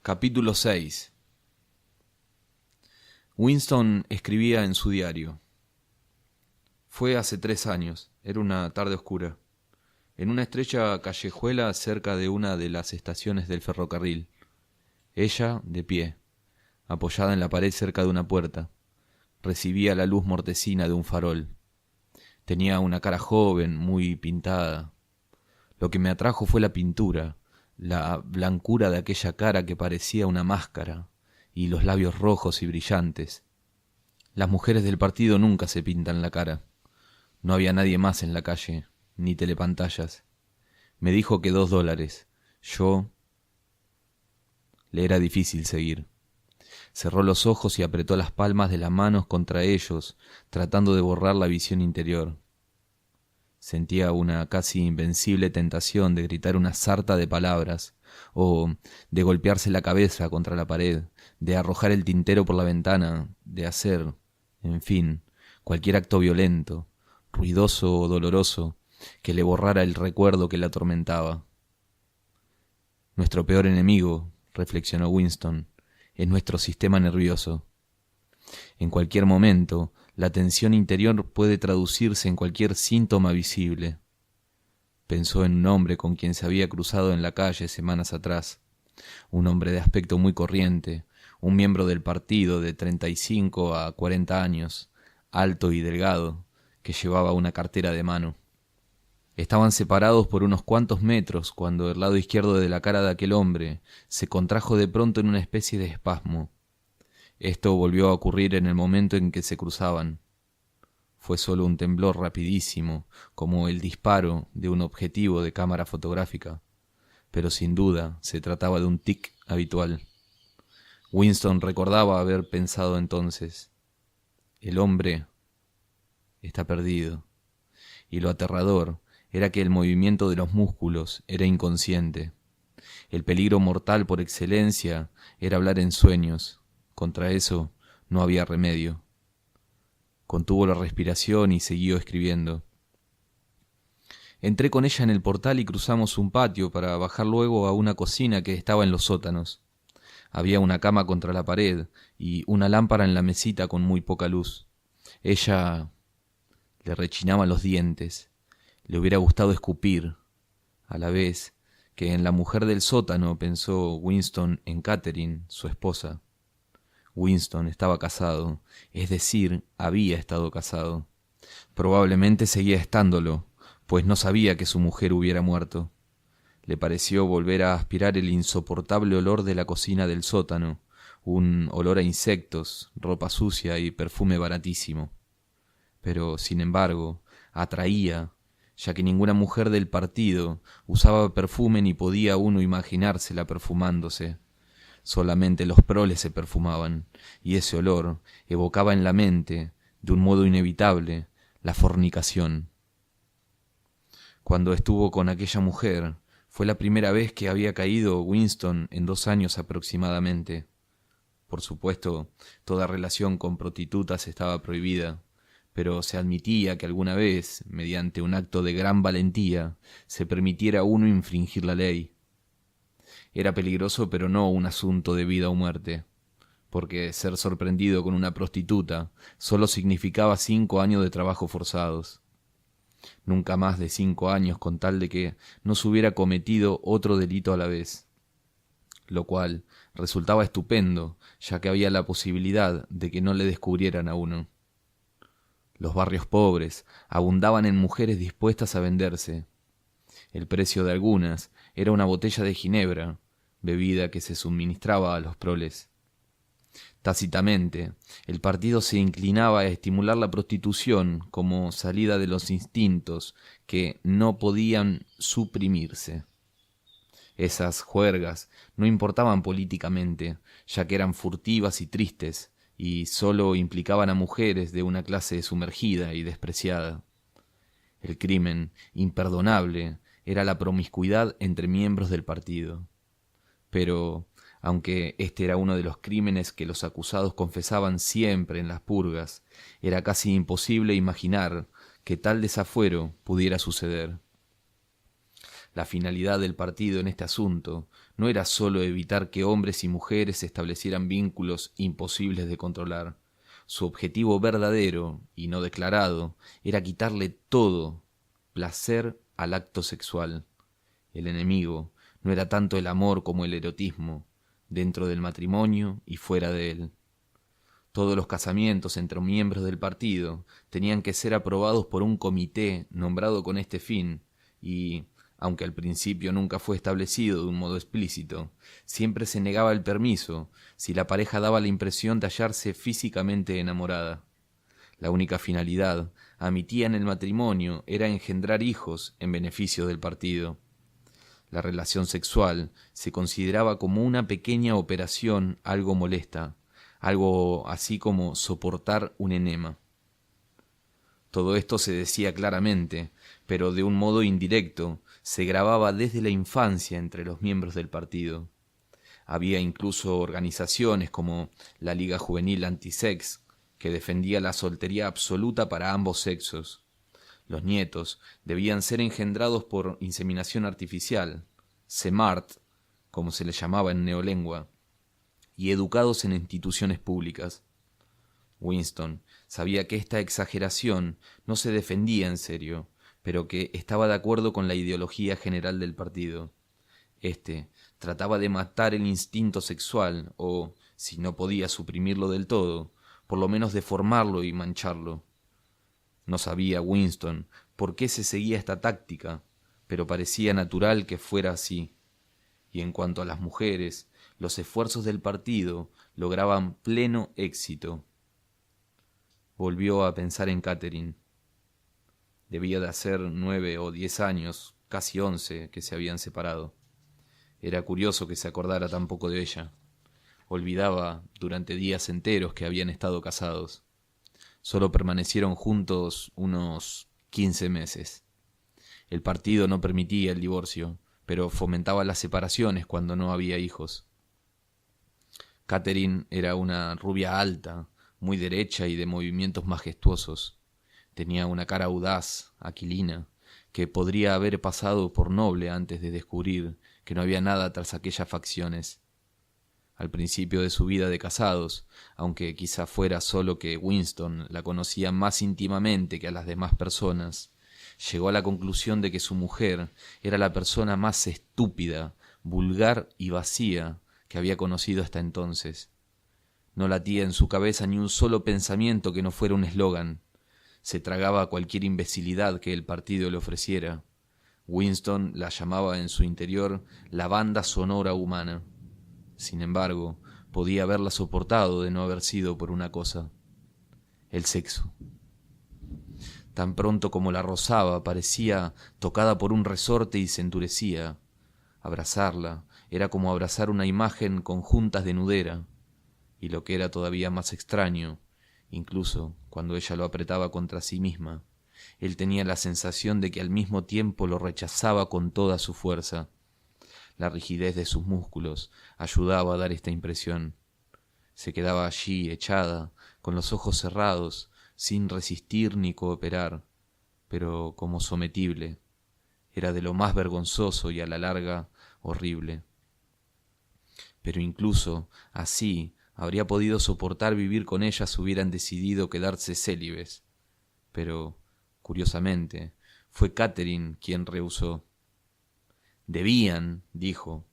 Capítulo 6. Winston escribía en su diario. Fue hace 3 años, era una tarde oscura, en una estrecha callejuela cerca de una de las estaciones del ferrocarril. Ella, de pie, apoyada en la pared cerca de una puerta, recibía la luz mortecina de un farol. Tenía una cara joven, muy pintada. Lo que me atrajo fue la pintura, la blancura de aquella cara que parecía una máscara, y los labios rojos y brillantes. Las mujeres del partido nunca se pintan la cara. No había nadie más en la calle, ni telepantallas. Me dijo que $2. Le era difícil seguir. Cerró los ojos y apretó las palmas de las manos contra ellos, tratando de borrar la visión interior. Sentía una casi invencible tentación de gritar una sarta de palabras, o de golpearse la cabeza contra la pared, de arrojar el tintero por la ventana, de hacer, en fin, cualquier acto violento, ruidoso o doloroso, que le borrara el recuerdo que la atormentaba. Nuestro peor enemigo, reflexionó Winston, es nuestro sistema nervioso. En cualquier momento, la tensión interior puede traducirse en cualquier síntoma visible. Pensó en un hombre con quien se había cruzado en la calle semanas atrás, un hombre de aspecto muy corriente, un miembro del partido de 35 a 40 años, alto y delgado, que llevaba una cartera de mano. Estaban separados por unos cuantos metros cuando el lado izquierdo de la cara de aquel hombre se contrajo de pronto en una especie de espasmo. Esto volvió a ocurrir en el momento en que se cruzaban. Fue solo un temblor rapidísimo, como el disparo de un objetivo de cámara fotográfica, pero sin duda se trataba de un tic habitual. Winston recordaba haber pensado entonces: el hombre está perdido, y lo aterrador era que el movimiento de los músculos era inconsciente. El peligro mortal por excelencia era hablar en sueños. Contra eso no había remedio. Contuvo la respiración y siguió escribiendo. Entré con ella en el portal y cruzamos un patio para bajar luego a una cocina que estaba en los sótanos. Había una cama contra la pared y una lámpara en la mesita con muy poca luz. Ella le rechinaban los dientes. Le hubiera gustado escupir. A la vez que en la mujer del sótano pensó Winston en Catherine, su esposa. Winston estaba casado, es decir, había estado casado. Probablemente seguía estándolo, pues no sabía que su mujer hubiera muerto. Le pareció volver a aspirar el insoportable olor de la cocina del sótano, un olor a insectos, ropa sucia y perfume baratísimo. Pero, sin embargo, atraía, ya que ninguna mujer del partido usaba perfume ni podía uno imaginársela perfumándose. Solamente los proles se perfumaban, y ese olor evocaba en la mente, de un modo inevitable, la fornicación. Cuando estuvo con aquella mujer, fue la primera vez que había caído Winston en 2 años aproximadamente. Por supuesto, toda relación con prostitutas estaba prohibida, pero se admitía que alguna vez, mediante un acto de gran valentía, se permitiera a uno infringir la ley. Era peligroso, pero no un asunto de vida o muerte, porque ser sorprendido con una prostituta solo significaba 5 años de trabajo forzados. Nunca más de 5 años con tal de que no se hubiera cometido otro delito a la vez, lo cual resultaba estupendo, ya que había la posibilidad de que no le descubrieran a uno. Los barrios pobres abundaban en mujeres dispuestas a venderse. El precio de algunas era una botella de ginebra, bebida que se suministraba a los proles. Tácitamente, el partido se inclinaba a estimular la prostitución como salida de los instintos que no podían suprimirse. Esas juergas no importaban políticamente, ya que eran furtivas y tristes, y sólo implicaban a mujeres de una clase sumergida y despreciada. El crimen imperdonable era la promiscuidad entre miembros del partido. Pero, aunque este era uno de los crímenes que los acusados confesaban siempre en las purgas, era casi imposible imaginar que tal desafuero pudiera suceder. La finalidad del partido en este asunto no era sólo evitar que hombres y mujeres establecieran vínculos imposibles de controlar. Su objetivo verdadero y no declarado era quitarle todo placer al acto sexual. El enemigo no era tanto el amor como el erotismo, dentro del matrimonio y fuera de él. Todos los casamientos entre miembros del partido tenían que ser aprobados por un comité nombrado con este fin y, aunque al principio nunca fue establecido de un modo explícito, siempre se negaba el permiso si la pareja daba la impresión de hallarse físicamente enamorada. La única finalidad, admitida en el matrimonio, era engendrar hijos en beneficio del partido. La relación sexual se consideraba como una pequeña operación algo molesta, algo así como soportar un enema. Todo esto se decía claramente, pero de un modo indirecto, se grababa desde la infancia entre los miembros del partido. Había incluso organizaciones como la Liga Juvenil Antisex, que defendía la soltería absoluta para ambos sexos. Los nietos debían ser engendrados por inseminación artificial, SEMART, como se le llamaba en neolengua, y educados en instituciones públicas. Winston sabía que esta exageración no se defendía en serio, pero que estaba de acuerdo con la ideología general del partido. Este trataba de matar el instinto sexual, o, si no podía suprimirlo del todo, por lo menos deformarlo y mancharlo. No sabía Winston por qué se seguía esta táctica, pero parecía natural que fuera así. Y en cuanto a las mujeres, los esfuerzos del partido lograban pleno éxito. Volvió a pensar en Catherine. Debía de hacer 9 o 10 años, casi 11, que se habían separado. Era curioso que se acordara tan poco de ella. Olvidaba durante días enteros que habían estado casados. Solo permanecieron juntos unos 15 meses. El partido no permitía el divorcio, pero fomentaba las separaciones cuando no había hijos. Catherine era una rubia alta, muy derecha y de movimientos majestuosos. Tenía una cara audaz, aquilina, que podría haber pasado por noble antes de descubrir que no había nada tras aquellas facciones. Al principio de su vida de casados, aunque quizá fuera solo que Winston la conocía más íntimamente que a las demás personas, llegó a la conclusión de que su mujer era la persona más estúpida, vulgar y vacía que había conocido hasta entonces. No latía en su cabeza ni un solo pensamiento que no fuera un eslogan. Se tragaba cualquier imbecilidad que el partido le ofreciera. Winston la llamaba en su interior la banda sonora humana. Sin embargo, podía haberla soportado de no haber sido por una cosa: el sexo. Tan pronto como la rozaba, parecía tocada por un resorte y se endurecía. Abrazarla era como abrazar una imagen con juntas de nudera, y lo que era todavía más extraño, incluso cuando ella lo apretaba contra sí misma, él tenía la sensación de que al mismo tiempo lo rechazaba con toda su fuerza. La rigidez de sus músculos ayudaba a dar esta impresión. Se quedaba allí, echada, con los ojos cerrados, sin resistir ni cooperar, pero como sometible. Era de lo más vergonzoso y a la larga horrible. Pero incluso así habría podido soportar vivir con ella si hubieran decidido quedarse célibes. Pero, curiosamente, fue Catherine quien rehusó. Debían, dijo,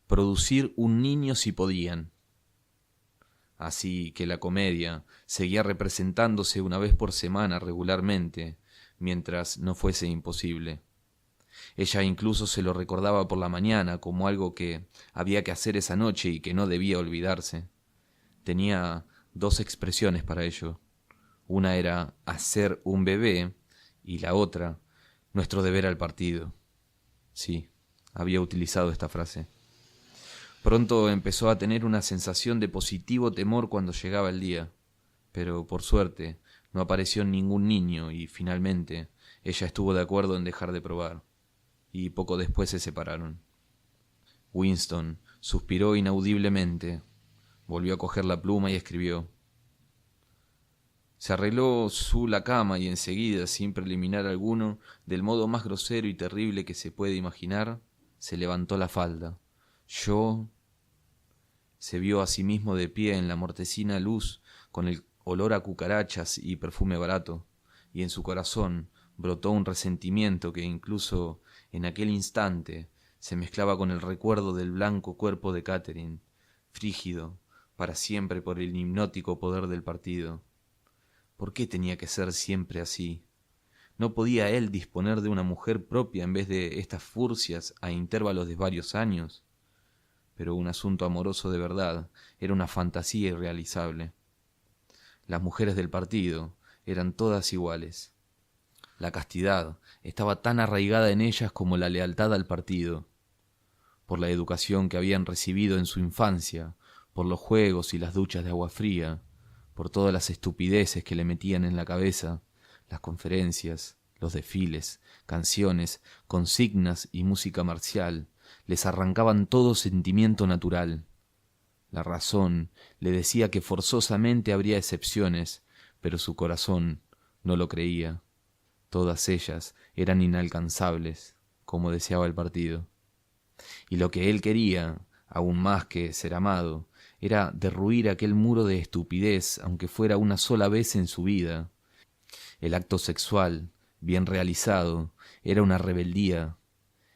producir un niño si podían. Así que la comedia seguía representándose una vez por semana regularmente, mientras no fuese imposible. Ella incluso se lo recordaba por la mañana como algo que había que hacer esa noche y que no debía olvidarse. Tenía 2 expresiones para ello. Una era hacer un bebé y la otra, nuestro deber al partido. Sí, había utilizado esta frase. Pronto empezó a tener una sensación de positivo temor cuando llegaba el día, pero por suerte no apareció ningún niño y finalmente ella estuvo de acuerdo en dejar de probar, y poco después se separaron. Winston suspiró inaudiblemente, volvió a coger la pluma y escribió: Se arregló la cama y enseguida, sin preliminar alguno, del modo más grosero y terrible que se puede imaginar, se levantó la falda. Yo... Se vio a sí mismo de pie en la mortecina luz, con el olor a cucarachas y perfume barato, y en su corazón brotó un resentimiento que incluso en aquel instante se mezclaba con el recuerdo del blanco cuerpo de Catherine, frígido para siempre por el hipnótico poder del partido. ¿Por qué tenía que ser siempre así? ¿No podía él disponer de una mujer propia en vez de estas furcias a intervalos de varios años? Pero un asunto amoroso de verdad era una fantasía irrealizable. Las mujeres del partido eran todas iguales. La castidad estaba tan arraigada en ellas como la lealtad al partido, por la educación que habían recibido en su infancia, por los juegos y las duchas de agua fría, por todas las estupideces que le metían en la cabeza, las conferencias, los desfiles, canciones, consignas y música marcial, les arrancaban todo sentimiento natural. La razón le decía que forzosamente habría excepciones, pero su corazón no lo creía. Todas ellas eran inalcanzables, como deseaba el partido. Y lo que él quería, aún más que ser amado, era derruir aquel muro de estupidez, aunque fuera una sola vez en su vida. El acto sexual, bien realizado, era una rebeldía.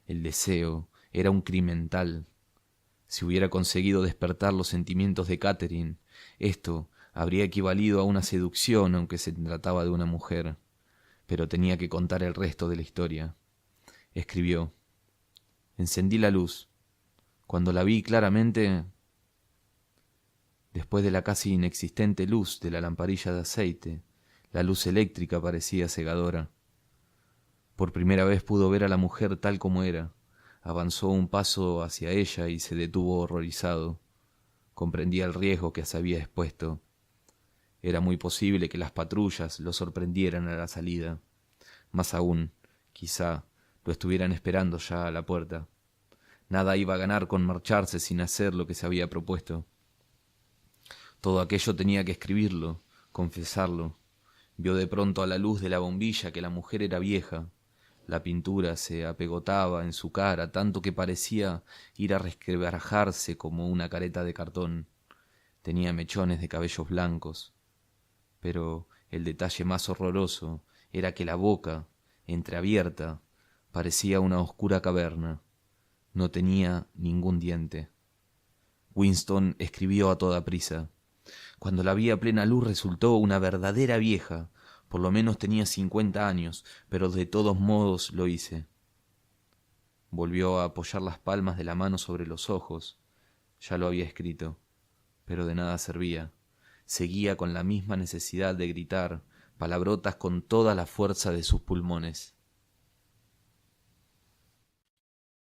El deseo era un crimen tal. Si hubiera conseguido despertar los sentimientos de Catherine, esto habría equivalido a una seducción, aunque se trataba de una mujer. Pero tenía que contar el resto de la historia. Escribió: encendí la luz. Cuando la vi claramente, después de la casi inexistente luz de la lamparilla de aceite, la luz eléctrica parecía cegadora. Por primera vez pudo ver a la mujer tal como era. Avanzó un paso hacia ella y se detuvo horrorizado. Comprendía el riesgo que se había expuesto. Era muy posible que las patrullas lo sorprendieran a la salida. Más aún, quizá, lo estuvieran esperando ya a la puerta. Nada iba a ganar con marcharse sin hacer lo que se había propuesto. Todo aquello tenía que escribirlo, confesarlo. Vio de pronto a la luz de la bombilla que la mujer era vieja. La pintura se apegotaba en su cara, tanto que parecía ir a resquebrajarse como una careta de cartón. Tenía mechones de cabellos blancos. Pero el detalle más horroroso era que la boca, entreabierta, parecía una oscura caverna. No tenía ningún diente. Winston escribió a toda prisa. Cuando la vi a plena luz resultó una verdadera vieja. Por lo menos tenía 50 años, pero de todos modos lo hice. Volvió a apoyar las palmas de la mano sobre los ojos. Ya lo había escrito, pero de nada servía. Seguía con la misma necesidad de gritar palabrotas con toda la fuerza de sus pulmones.